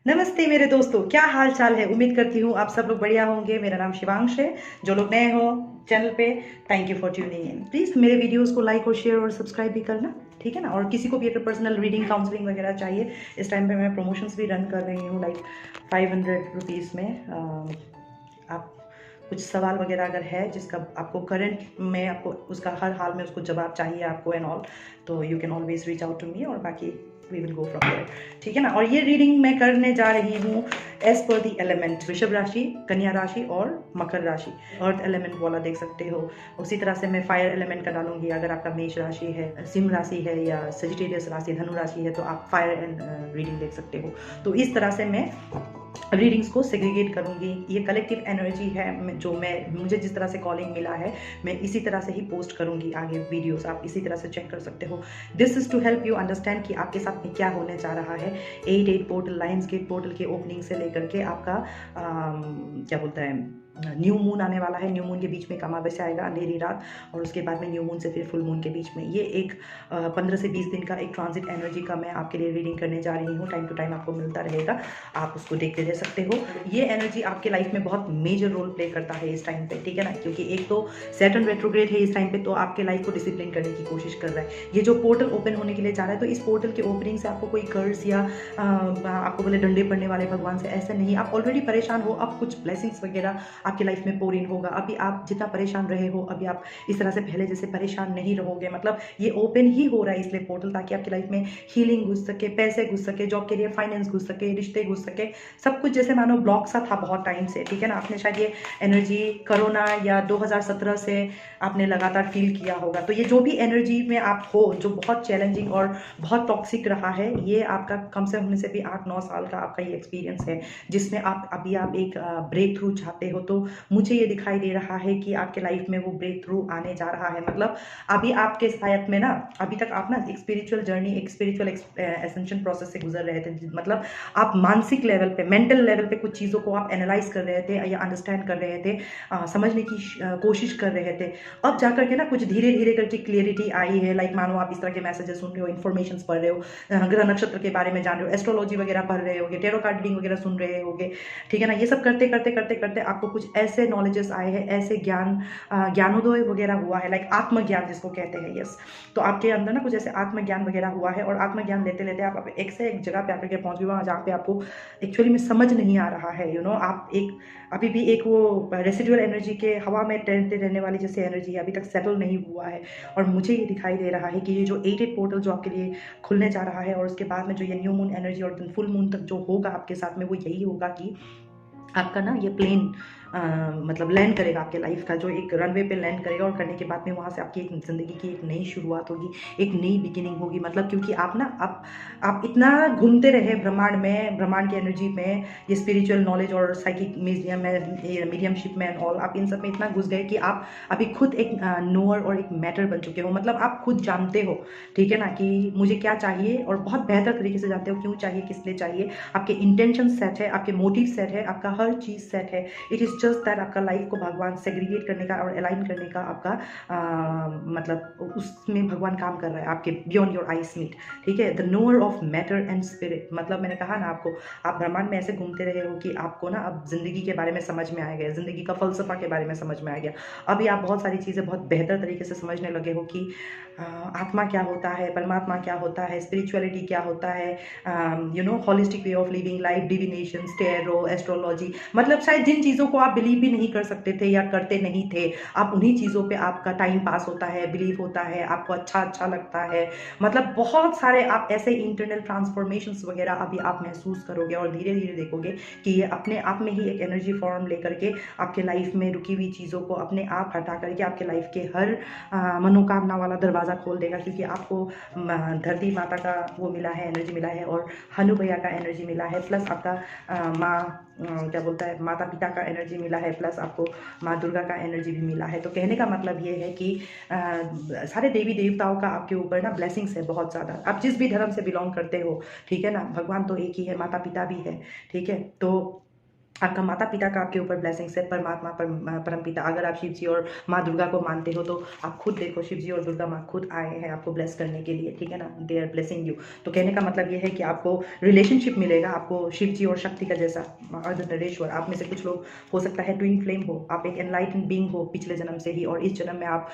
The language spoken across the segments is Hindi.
नमस्ते मेरे दोस्तों, क्या हाल चाल है। उम्मीद करती हूँ आप सब लोग बढ़िया होंगे। मेरा नाम शिवांश है। जो लोग नए हो चैनल पे, thank you for tuning in. Please मेरे वीडियोस को लाइक और शेयर और सब्सक्राइब भी करना, ठीक है ना। और किसी को भी अगर पर्सनल रीडिंग काउंसलिंग वगैरह चाहिए, इस टाइम पे मैं प्रमोशंस भी रन कर रही हूँ, लाइक 500 रुपीज़ में। आप कुछ सवाल वगैरह अगर है जिसका आपको करंट में आपको उसका हर हाल में उसको जवाब चाहिए आपको एंड ऑल, तो you can always reach out to me और बाकी we will go from there, ठीक है ना। और ये रीडिंग मैं करने जा रही हूँ एज पर दी एलिमेंट, वृषभ राशि, कन्या राशि और मकर राशि। अर्थ एलिमेंट वाला देख सकते हो। उसी तरह से मैं फायर एलिमेंट का डालूंगी। अगर आपका मेष राशि है, सिंह राशि है या सजिटेरियस राशि, धनु राशि है, तो आप फायर एंड रीडिंग देख सकते हो। तो इस तरह से मैं रीडिंग्स को सेग्रीगेट करूंगी। ये कलेक्टिव एनर्जी है जो मुझे जिस तरह से कॉलिंग मिला है, मैं इसी तरह से ही पोस्ट करूंगी आगे वीडियोस। आप इसी तरह से चेक कर सकते हो। This is to help you understand कि आपके साथ में क्या होने जा रहा है। 8 पोर्टल, लायंस गेट पोर्टल के ओपनिंग से लेकर के आपका क्या बोलता है, न्यू मून आने वाला है। न्यू मून के बीच में एक अमावस्या आएगा, अंधेरी रात, और उसके बाद में न्यू मून से फिर फुल मून के बीच में ये एक 15 से 20 दिन का एक ट्रांजिट एनर्जी का मैं आपके लिए रीडिंग करने जा रही हूँ। टाइम टू टाइम आपको मिलता रहेगा, आप उसको देखते रह सकते हो। ये एनर्जी आपके लाइफ में बहुत मेजर रोल प्ले करता है इस टाइम पे, ठीक है ना। क्योंकि एक तो सैटर्न रेट्रोग्रेड है इस टाइम पे, तो आपके लाइफ को डिसिप्लिन करने की कोशिश कर रहा है। ये जो पोर्टल ओपन होने के लिए जा रहा है, तो इस पोर्टल के ओपनिंग से आपको कोई कर्ज या आपको बोले डंडे पड़ने वाले भगवान से, ऐसे नहीं। आप ऑलरेडी परेशान हो, अब कुछ ब्लेसिंग्स वगैरह आपकी लाइफ में पोर इन होगा। अभी आप जितना परेशान रहे हो, अभी आप इस तरह से पहले जैसे परेशान नहीं रहोगे। मतलब ये ओपन ही हो रहा है इसलिए पोर्टल, ताकि आपकी लाइफ में हीलिंग घुस सके, पैसे घुस सके, जॉब के लिए फाइनेंस घुस सके, रिश्ते घुस सके, सब कुछ जैसे मानो ब्लॉक सा था बहुत टाइम से, ठीक है ना। आपने शायद ये एनर्जी कोरोना या 2017 से आपने लगातार फील किया होगा। तो ये जो भी एनर्जी में आप हो, जो बहुत चैलेंजिंग और बहुत टॉक्सिक रहा है, ये आपका कम से होने से भी 8-9 साल का आपका ये एक्सपीरियंस है, जिसमें आप एक ब्रेक थ्रू चाहते हो। तो मुझे ये दिखाई दे रहा है कि आपके लाइफ में वो ब्रेक थ्रू आने जा रहा है। मतलब अभी आपके शायद में ना, अभी तक आप ना एक स्पिरिचुअल जर्नी, एक स्पिरिचुअल एसेंशन प्रोसेस से गुजर रहे थे। मतलब आप मानसिक लेवल पे, मेंटल लेवल पे कुछ चीज़ों को आप एनालाइज कर रहे थे या अंडरस्टैंड कर रहे थे, समझने की कोशिश कर रहे थे। अब जाकर के ना कुछ धीरे धीरे करके क्लियरिटी आई है। लाइक मानो आप इस तरह के मैसेजेस सुन रहे हो, इन्फॉर्मेशन पढ़ रहे हो, ग्रह नक्षत्र के बारे में जान रहे हो, एस्ट्रोलॉजी वगैरह पढ़ रहे होगे, टेरो कार्ड रीडिंग वगैरह सुन रहे होगे, ठीक है ना। ये सब करते करते करते करते आपको कुछ ऐसे नॉलेजेस आए हैं, ऐसे ज्ञानोदय वगैरह हुआ है, लाइक आत्मज्ञान जिसको कहते हैं। यस, तो आपके अंदर ना कुछ ऐसे आत्मज्ञान वगैरह हुआ है, और आत्मज्ञान लेते लेते आप एक से एक जगह पे आकर के पहुंच गए, वहाँ जहाँ पे आपको एक्चुअली में समझ नहीं आ रहा है। आप एक अभी भी एक वो रेसिडुअल एनर्जी के हवा में तैरते रहने वाली जैसे एनर्जी अभी तक सेटल नहीं हुआ है। और मुझे ये दिखाई दे रहा है कि ये जो 8 पोर्टल जो आपके लिए खुलने जा रहा है, और उसके बाद में जो ये न्यू मून एनर्जी और फुल मून तक जो होगा आपके साथ में, वो यही होगा कि आपका ना ये प्लेन मतलब लैंड करेगा आपके लाइफ का, जो एक रनवे पे लैंड करेगा, और करने के बाद में वहाँ से आपकी एक ज़िंदगी की एक नई शुरुआत होगी, एक नई बिगिनिंग होगी। मतलब क्योंकि आप ना आप इतना घूमते रहे ब्रह्मांड में, ब्रह्मांड की एनर्जी में, ये स्पिरिचुअल नॉलेज और साइकिक मीडियम में, मीडियमशिप में एंड ऑल, आप इन सब में इतना घुस गए कि आप अभी खुद एक नोअर और एक मैटर बन चुके हो। मतलब आप खुद जानते हो, ठीक है ना, कि मुझे क्या चाहिए, और बहुत बेहतर तरीके से जानते हो क्यों चाहिए, किस लिए चाहिए। आपके इंटेंशन सेट है, आपके मोटिव सेट है, आपका हर चीज़ सेट है। इट इज़ जस्ट दैट आपका लाइफ को भगवान सेग्रीगेट करने का और अलाइन करने का आपका मतलब उसमें भगवान काम कर रहा है आपके बियॉन्ड योर आइस मीट, ठीक है। The knower of matter and spirit, मतलब मैंने कहा ना आपको, आप ब्रह्मांड में ऐसे घूमते रहे हो कि आपको ना अब जिंदगी के बारे में समझ में आ गया, जिंदगी का फलसफा के बारे में समझ में आ गया। अभी आप बहुत सारी चीज़ें बहुत बेहतर तरीके से समझने लगे हो कि आत्मा क्या होता है, परमात्मा क्या होता है, स्पिरिचुअलिटी क्या होता है, holistic way of living life, divination, tarot, astrology. मतलब शायद जिन चीज़ों को आप बिलीव भी नहीं कर सकते थे या करते नहीं थे, आप उन्हीं चीज़ों पे आपका टाइम पास होता है, बिलीव होता है, आपको अच्छा अच्छा लगता है। मतलब बहुत सारे आप ऐसे इंटरनल ट्रांसफॉर्मेशंस वगैरह अभी आप महसूस करोगे, और धीरे धीरे देखोगे कि ये अपने आप में ही एक एनर्जी फॉर्म लेकर के आपके लाइफ में रुकी हुई चीज़ों को अपने आप हटा करके आपके लाइफ के हर मनोकामना वाला दरवाज़ा खोल देगा। क्योंकि आपको धरती माता का वो मिला है, एनर्जी मिला है, और हनु भैया का एनर्जी मिला है, प्लस आपका माँ क्या बोलता है, माता पिता का एनर्जी मिला है, प्लस आपको माँ दुर्गा का एनर्जी भी मिला है। तो कहने का मतलब ये है कि सारे देवी देवताओं का आपके ऊपर ना ब्लेसिंग्स है बहुत ज़्यादा। आप जिस भी धर्म से बिलोंग करते हो, ठीक है ना, भगवान तो एक ही है, माता पिता भी है, ठीक है। तो आपका माता पिता का आपके ऊपर ब्लेसिंग्स है, परमात्मा परमपिता, अगर आप शिव जी और माँ दुर्गा को मानते हो तो आप खुद देखो, शिव जी और दुर्गा माँ खुद आए हैं आपको ब्लेस करने के लिए, ठीक है ना, दे आर ब्लेसिंग यू। तो कहने का मतलब ये है कि आपको रिलेशनशिप मिलेगा, आपको शिव जी और शक्ति का जैसा, अर्धनारीश्वर। आप में से कुछ लोग हो सकता है ट्विन फ्लेम हो, आप एक एनलाइटन बीइंग हो पिछले जन्म से ही, और इस जन्म में आप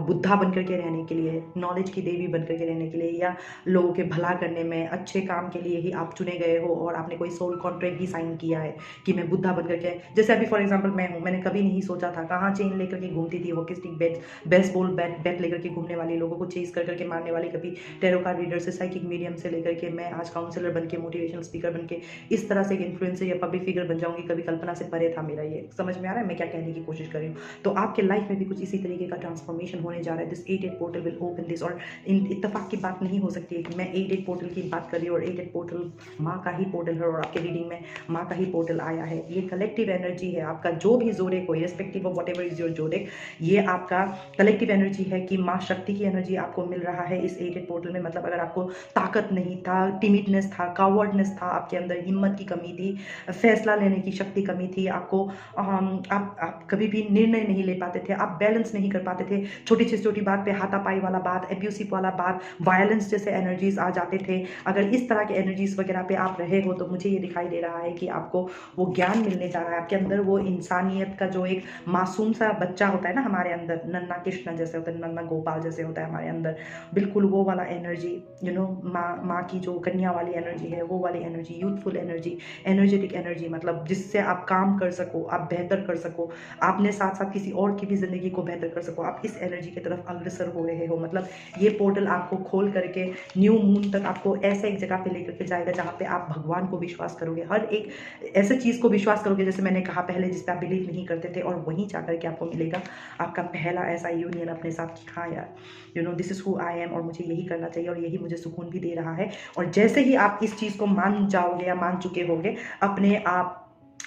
बुद्धा बन करके रहने के लिए, नॉलेज की देवी बन करके रहने के लिए, या लोगों के भला करने में, अच्छे काम के लिए ही आप चुने गए हो, और आपने कोई सोल कॉन्ट्रैक्ट ही साइन किया है कि मैं बुद्धा बन करके, जैसे अभी फॉर एग्जांपल मैं हूँ, मैंने कभी नहीं सोचा था, कहाँ चेन लेकर के घूमती थी, hockey stick bat, baseball bat लेकर के घूमने वाली, लोगों को चेज कर करके मारने वाली, कभी टैरो कार्ड रीडर से, साइकिक मीडियम से लेकर के मैं आज काउंसलर बन के, मोटिवेशनल स्पीकर बन के, इस तरह से एक इन्फ्लुएंसर या पब्लिक फिगर बन जाऊंगी, कभी कल्पना से परे था मेरा ये। समझ में आ रहा है मैं क्या कहने की कोशिश कर रही हूँ? तो आपके लाइफ में भी कुछ इसी तरीके का ट्रांसफॉर्मेशन होने जा रहा है। This 8-8 portal will open this, और इत्तेफाक की बात नहीं हो सकती है कि मैं 8-8 पोर्टल की बात कर रही हूँ, और 8-8 पोर्टल माँ का ही पोर्टल है, और आपके रीडिंग में माँ का ही पोर्टल आया है। ये कलेक्टिव एनर्जी है, आपका जो भी जोड़े कोई respective of what ever is your जोड़े, ये आपका कलेक्टिव एनर्जी है कि माँ शक्ति की एनर्जी आपको मिल रहा है इस 8-8 पोर्टल में। मतलब अगर आपको ताकत नहीं था, टिमिडनेस था, कावर्डनेस था, आपके अंदर हिम्मत की कमी थी, फैसला लेने की शक्ति कमी थी, आपको आप कभी भी निर्णय नहीं ले पाते थे, आप बैलेंस नहीं कर पाते थे, छोटी से छोटी बात पे हाथापाई वाला बात, एब्यूसिव वाला बात, वायलेंस जैसे एनर्जीज आ जाते थे। अगर इस तरह के एनर्जीज वगैरह पे आप रहे हो तो मुझे ये दिखाई दे रहा है कि आपको वो ज्ञान मिलने जा रहा है, आपके अंदर वो इंसानियत का जो एक मासूम सा बच्चा होता है ना हमारे अंदर, नन्ना कृष्ण जैसे होता है, नन्ना गोपाल जैसे होता है हमारे अंदर, बिल्कुल वो वाला एनर्जी, माँ की जो कन्या वाली एनर्जी है, वो वाली energy, youthful energy, energetic energy, मतलब जिससे आप काम कर सको, आप बेहतर कर सको, आपने साथ साथ किसी और की भी जिंदगी को बेहतर कर सको, आप इस एनर्जी की तरफ अग्रसर हो रहे हो। मतलब ये पोर्टल आपको खोल करके न्यू मून तक आपको ऐसे एक जगह पे लेकर के जाएगा जहाँ पे आप भगवान को विश्वास करोगे, हर एक ऐसे चीज़ को विश्वास करोगे जैसे मैंने कहा पहले, जिस पे आप बिलीव नहीं करते थे, और वहीं जाकर के आपको मिलेगा आपका पहला ऐसा यूनियन अपने साथ कि हाँ यार, this is who I am, और मुझे यही करना चाहिए, और यही मुझे सुकून भी दे रहा है। और जैसे ही आप इस चीज़ को मान जाओगे या मान चुके होगे, अपने आप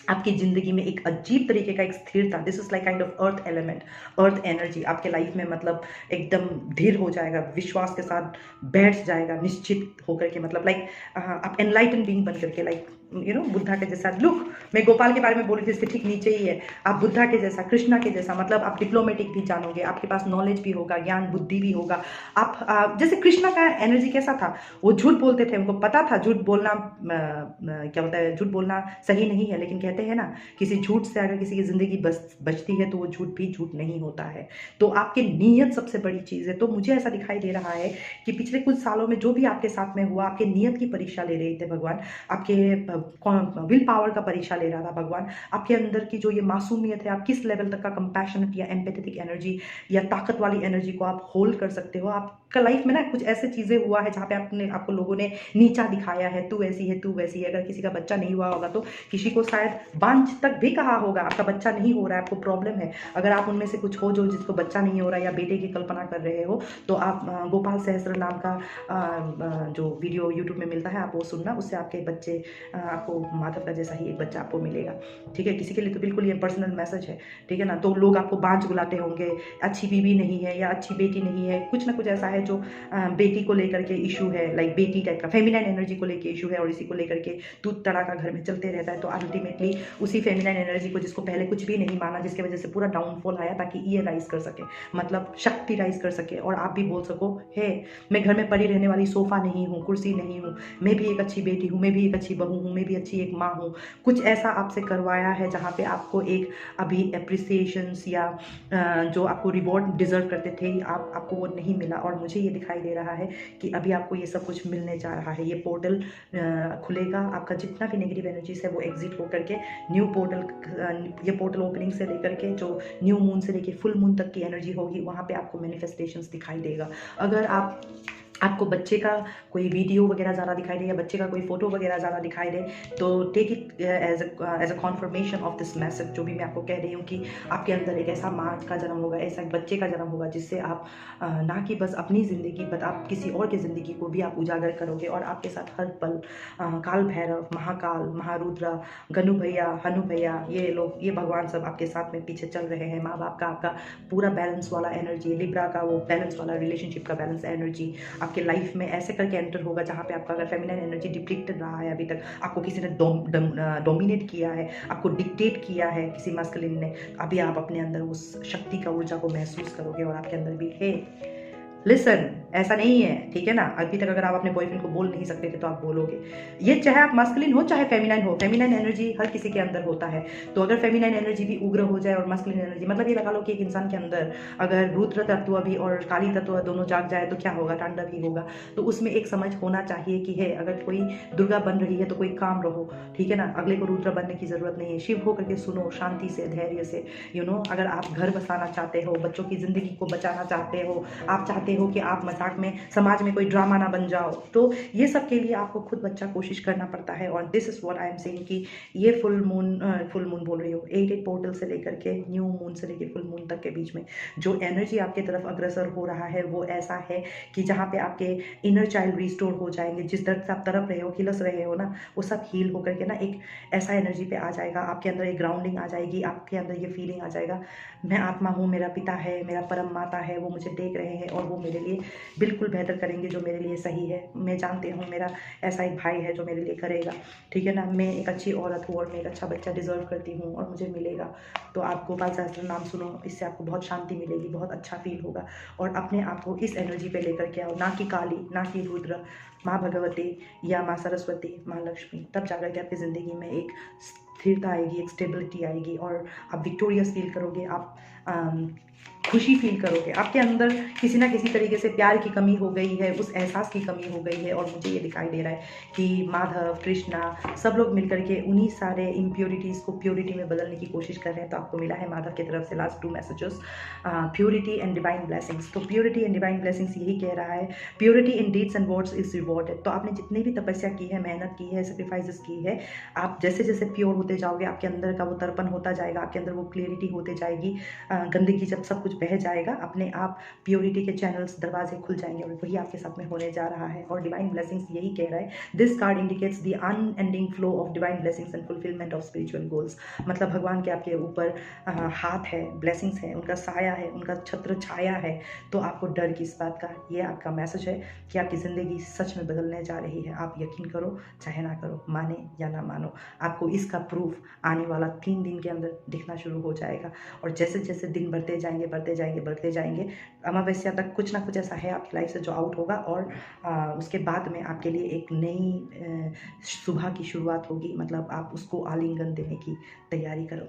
आपकी जिंदगी में एक अजीब तरीके का एक स्थिरता, this is like kind of earth element, earth energy आपके लाइफ में मतलब एकदम धीर हो जाएगा, विश्वास के साथ बैठ जाएगा, निश्चित होकर के, मतलब लाइक आप एनलाइटन बीइंग बन करके, लाइक बुद्धा के जैसा लुक। मैं गोपाल के बारे में बोल रही थी, इसके ठीक नीचे ही है, आप बुद्धा के जैसा, कृष्णा के जैसा, मतलब आप डिप्लोमेटिक भी जानोगे, आपके पास नॉलेज भी होगा, ज्ञान बुद्धि भी होगा। आप जैसे कृष्णा का एनर्जी कैसा था, वो झूठ बोलते थे, उनको पता था झूठ बोलना क्या होता है, झूठ बोलना सही नहीं है, लेकिन कहते हैं ना, किसी झूठ से अगर किसी की जिंदगी बचती है तो वो झूठ भी झूठ नहीं होता है। तो आपकी नीयत सबसे बड़ी चीज़ है। तो मुझे ऐसा दिखाई दे रहा है कि पिछले कुछ सालों में जो भी आपके साथ में हुआ, आपके नियत की परीक्षा ले रहे थे भगवान, आपके विल पावर का परीक्षा ले रहा था भगवान, आपके अंदर की जो ये मासूमियत है, आप किस लेवल तक का कंपैशनेट या एम्पैथेटिक एनर्जी या ताकत वाली एनर्जी को आप होल्ड कर सकते हो। आपका लाइफ में ना कुछ ऐसे चीज़ें हुआ है जहाँ पे आपको लोगों ने नीचा दिखाया है, तू ऐसी है, तू वैसी है। अगर किसी का बच्चा नहीं हुआ होगा तो किसी को शायद बांझ तक भी कहा होगा, आपका बच्चा नहीं हो रहा है, आपको प्रॉब्लम है। अगर आप उनमें से कुछ हो जो जिसको बच्चा नहीं हो रहा है या बेटे की कल्पना कर रहे हो, तो आप गोपाल सहस्त्र नाम का जो वीडियो यूट्यूब में मिलता है, आप वो सुनना, उससे आपके बच्चे, आपको माधव का जैसा ही एक बच्चा आपको मिलेगा। ठीक है, किसी के लिए तो बिल्कुल ये पर्सनल मैसेज है, ठीक है ना। तो लोग आपको बांझ बुलाते होंगे, अच्छी बीवी नहीं है या अच्छी बेटी नहीं है, कुछ ना कुछ ऐसा है जो बेटी को लेकर के इशू है, लाइक बेटी टाइप का फेमिनाइन एनर्जी को लेकर इशू है, और इसी को लेकर के दूध तड़ाका घर में चलते रहता है। तो अल्टीमेटली उसी फेमिनाइन एनर्जी को, जिसको पहले कुछ भी नहीं माना, जिसकी वजह से पूरा डाउनफॉल आया, ताकि ये राइज कर सके, मतलब शक्ति राइज कर सके, और आप भी बोल सको, हे मैं घर में पड़ी रहने वाली सोफा नहीं हूँ, कुर्सी नहीं हूँ, मैं भी एक अच्छी बेटी हूँ, मैं भी एक अच्छी बहू हूँ, मैं भी अच्छी एक माँ हूँ। कुछ ऐसा आपसे करवाया है जहाँ पे आपको एक अभी एप्रिसिएशंस या जो आपको रिवॉर्ड डिजर्व करते थे, आपको वो नहीं मिला। और मुझे ये दिखाई दे रहा है कि अभी आपको ये सब कुछ मिलने जा रहा है। ये पोर्टल खुलेगा, आपका जितना भी नेगेटिव एनर्जीज है वो एग्जिट होकर के न्यू पोर्टल, ये पोर्टल ओपनिंग से लेकर के जो न्यू मून से लेकर फुल मून तक की एनर्जी होगी, वहाँ पे आपको मैनिफेस्टेशंस दिखाई देगा। अगर आपको बच्चे का कोई वीडियो वगैरह ज़्यादा दिखाई दे या बच्चे का कोई फोटो वगैरह ज़्यादा दिखाई दे, तो take it as a confirmation of this message, जो भी मैं आपको कह रही हूँ, कि आपके अंदर एक ऐसा माँ का जन्म होगा, ऐसा एक बच्चे का जन्म होगा, जिससे आप ना कि बस अपनी ज़िंदगी, बट आप किसी और की ज़िंदगी को भी आप उजागर करोगे। और आपके साथ हर पल काल भैरव, महाकाल, महारुद्रा, गनु भैया, हनु भैया, ये लोग, ये भगवान सब आपके साथ में पीछे चल रहे हैं। माँ बाप का आपका पूरा बैलेंस वाला एनर्जी, लिब्रा का वो बैलेंस वाला रिलेशनशिप का बैलेंस एनर्जी, आपके लाइफ में ऐसे करके एंटर होगा जहाँ पे आपका अगर फेमिनाइन एनर्जी डिप्लीटेड रहा है अभी तक, आपको किसी ने डोमिनेट किया है, आपको डिक्टेट किया है किसी मास्कुलिन ने, अभी आप अपने अंदर उस शक्ति का ऊर्जा को महसूस करोगे और आपके अंदर भी है। लिसन, ऐसा नहीं है, ठीक है ना। अभी तक अगर आप अपने बॉयफ्रेंड को बोल नहीं सकते थे तो आप बोलोगे। ये चाहे आप मास्कुलिन हो चाहे फेमिनाइन हो, फेमिनाइन एनर्जी हर किसी के अंदर होता है। तो अगर फेमिनाइन एनर्जी भी उग्र हो जाए और मास्कुलिन एनर्जी, मतलब ये लगा लो कि एक इंसान के अंदर अगर रुद्र तत्व भी और काली तत्व दोनों जाग जाए तो क्या होगा, तांडव ही होगा। तो उसमें एक समझ होना चाहिए कि है, अगर कोई दुर्गा बन रही है तो कोई काम रहो, ठीक है ना। अगले को रुद्र बनने की जरूरत नहीं है। शिव होकर के सुनो, शांति से, धैर्य से, अगर आप घर बसाना चाहते हो, बच्चों की जिंदगी को बचाना चाहते हो, आप चाहते हो कि आप मजाक में समाज में कोई ड्रामा ना बन जाओ, तो ये सब के लिए आपको खुद बच्चा कोशिश करना पड़ता है। और this is what I am saying कि ये फुल मून बोल रही हो, 8 पोर्टल से लेकर के न्यू मून से लेकर फुल मून तक के बीच में जो एनर्जी आपके तरफ अग्रसर हो रहा है वो ऐसा है कि जहाँ पे आपके इनर चाइल्ड रिस्टोर हो जाएंगे। जिस दर्द से आप तरफ रहे हो, किलस रहे हो ना, वो सब हील होकर के ना एक ऐसा एनर्जी पे आ जाएगा, आपके अंदर एक ग्राउंडिंग आ जाएगी, आपके अंदर ये फीलिंग आ जाएगा, मैं आत्मा हूँ, मेरा पिता है, मेरा परम माता है, वो मुझे देख रहे हैं और वो मेरे लिए बिल्कुल बेहतर करेंगे जो मेरे लिए सही है। मैं जानती हूँ मेरा ऐसा एक भाई है जो मेरे लिए करेगा, ठीक है ना। मैं एक अच्छी औरत हूँ और मैं एक अच्छा बच्चा डिजर्व करती हूँ और मुझे मिलेगा। तो आप गोपाल सहस्त्र नाम सुनो, इससे आपको बहुत शांति मिलेगी, बहुत अच्छा फील होगा। और अपने आप को इस एनर्जी पे लेकर के आओ, ना कि काली, ना कि रुद्र, माँ भगवती या माँ सरस्वती, माँ लक्ष्मी, तब जाकर के आपकी ज़िंदगी में एक स्थिरता आएगी, एक स्टेबिलिटी आएगी और आप विक्टोरियस फील करोगे, आप खुशी फील करोगे। आपके अंदर किसी ना किसी तरीके से प्यार की कमी हो गई है, उस एहसास की कमी हो गई है। और मुझे ये दिखाई दे रहा है कि माधव, कृष्णा, सब लोग मिलकर के उन्हीं सारे इम्प्योरिटीज़ को प्योरिटी में बदलने की कोशिश कर रहे हैं। तो आपको मिला है माधव की तरफ से last 2 messages, purity and divine blessings. तो प्योरिटी एंड डिवाइन ब्लेसिंग्स यही कह रहा है, purity in deeds and words is rewarded. तो आपने जितनी भी तपस्या की है, मेहनत की है, सेक्रीफाइसेस की है, आप जैसे जैसे प्योर होते जाओगे, आपके अंदर का वो तर्पण होता जाएगा, आपके अंदर वो क्लियरिटी होते जाएगी। गंदगी जब सब कुछ बह जाएगा, अपने आप प्योरिटी के चैनल्स, दरवाजे खुल जाएंगे और वही आपके साथ में होने जा रहा है। और डिवाइन ब्लेसिंग्स यही कह रहा है, this card indicates the unending flow of divine blessings and fulfilment of spiritual goals. मतलब भगवान के आपके ऊपर हाथ है, ब्लेसिंग्स है, उनका साया है, उनका छत्र छाया है। तो आपको डर की इस बात का, ये आपका मैसेज है कि आपकी ज़िंदगी सच में बदलने जा रही है। आप यकीन करो चाहे ना करो, माने या ना मानो, आपको इसका प्रूफ आने वाला 3 दिन के अंदर दिखना शुरू हो जाएगा। और जैसे जैसे दिन बढ़ते जाएंगे, बढ़ते जाएंगे, बढ़ते जाएंगे, अमावस्या तक कुछ ना कुछ ऐसा है आपकी लाइफ से जो आउट होगा। और उसके बाद में आपके लिए एक नई सुबह की शुरुआत होगी। मतलब आप उसको आलिंगन देने की तैयारी करो।